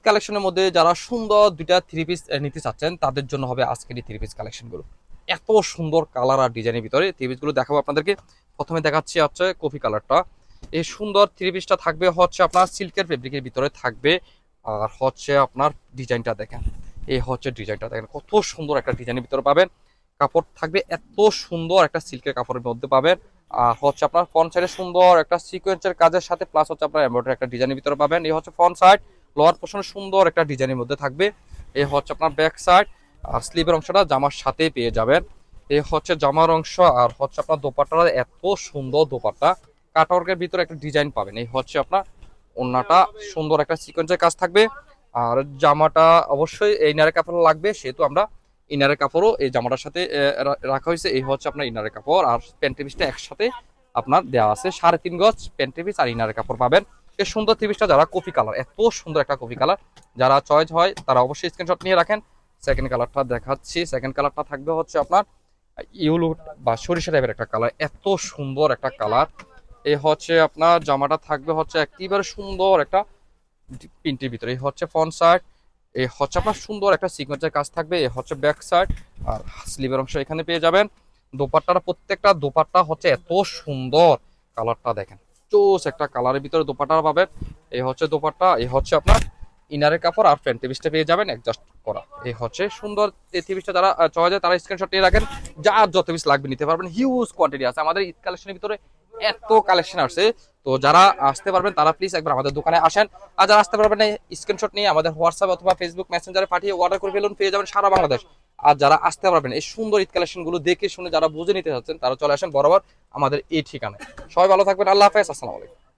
কালেকশনের মধ্যে যারা সুন্দর দুইটা থ্রি পিস নিতে চাচ্ছেন তাদের জন্য হবে আজকের এই থ্রি পিস কালেকশনগুলো। এত সুন্দর কালার আর ডিজাইনের ভিতরে থ্রি পিসগুলো দেখাবো আপনাদেরকে। প্রথমে দেখাচ্ছি হচ্ছে কফি কালারটা। এই সুন্দর থ্রি পিসটা থাকবে হচ্ছে আপনার সিল্কের ফেব্রিকের ভিতরে থাকবে। আর হচ্ছে আপনার ডিজাইনটা দেখেন, এই হচ্ছে ডিজাইনটা দেখেন, কত সুন্দর একটা ডিজাইনের ভিতরে পাবেন। কাপড় থাকবে এত সুন্দর একটা সিল্কের কাপড়ের মধ্যে পাবেন। আর হচ্ছে আপনার ফ্রন্ট সাইডে সুন্দর একটা সিকোয়েন্সের কাজের সাথে প্লাস হচ্ছে আপনার এমব্রয়ডারি একটা ডিজাইনের ভিতরে পাবেন। এই হচ্ছে ফ্রন্ট সাইড, লোয়ার পোর্শনে সুন্দর একটা ডিজাইনের মধ্যে থাকবে। এই হচ্ছে আপনার ব্যাক সাইড, আর স্লিভের অংশটা জামার সাথে পেয়ে যাবেন। এই হচ্ছে জামার অংশ, আর হচ্ছে আপনার দোপাট্টাটা এত সুন্দর দোপাট্টা, কাটওয়ার্কের ভিতরে একটা ডিজাইন পাবেন। এই হচ্ছে আপনার ওড়নাটা, সুন্দর একটা সিকোয়েন্সের কাজ থাকবে। আর জামাটা অবশ্যই এই ইনারের কাপড় লাগবে, সেহেতু আমরা ইনারের কাপড়ও এই জামাটার সাথে রাখা হয়েছে। এই হচ্ছে আপনার ইনারের কাপড়, আর প্যান্টের পিসটা একসাথে আপনার দেওয়া আছে। 3.5 গজ প্যান্টের পিস আর ইনারের কাপড় পাবেন। এই সুন্দর থ্রি পিসটা যারা কফি কালার, এত সুন্দর একটা কফি কালার যারা চয়েস হয় তারা অবশ্যই স্ক্রিনশট নিয়ে রাখেন। সেকেন্ড কালারটা দেখাচ্ছি। সেকেন্ড কালারটা থাকবে হচ্ছে আপনার ইউলো বা সরিষা টাইপের একটা কালার, এত সুন্দর একটা কালার। এই হচ্ছে আপনার জামাটা থাকবে হচ্ছে একেবারে সুন্দর একটা প্রিন্টের ভিতরে। এই হচ্ছে ফ্রন্ট সাইড, এই হচ্ছে আপনার সুন্দর একটা সিকোয়েন্সের কাজ থাকবে। এই হচ্ছে ব্যাক সাইড, আর স্লিভের অংশ এখানে পেয়ে যাবেন। দোপাট্টাটা প্রত্যেকটা দোপাট্টা হচ্ছে এত সুন্দর, কালারটা দেখেন চোস একটা কালারের ভিতরে দোপাট্টা পাবেন। এই হচ্ছে দোপাট্টা, এই হচ্ছে আপনার ইনারের কাপড়, আর ফ্রন্ট পিসটা পেয়ে যাবেন অ্যাডজাস্ট করা। এই হচ্ছে সুন্দর এই পিসটা যারা চয়েস যায় তারা স্ক্রিনশট নিয়ে রাখেন। যার যত পিস লাগবে নিতে পারবেন, হিউজ কোয়ান্টিটি আছে আমাদের ঈদ কালেকশনের ভিতরে, এত কালেকশন আসছে। তো যারা আসতে পারবেন তারা প্লিজ একবার আমাদের দোকানে আসেন। আর যারা আসতে পারবেন না, স্ক্রিনশট নিয়ে আমাদের হোয়াটসঅ্যাপ অথবা ফেসবুক মেসেঞ্জারে পাঠিয়ে অর্ডার করে ফেলুন, পেয়ে যাবেন সারা বাংলাদেশ। আর যারা আসতে পারবেন এই সুন্দর ঈদ কালেকশন গুলো দেখে শুনে যারা বুঝে নিতে চাচ্ছেন তারা চলে আসেন বরাবর আমাদের এই ঠিকানায়। সবাই ভালো থাকবেন, আল্লাহ হাফেজ, আসসালামু আলাইকুম।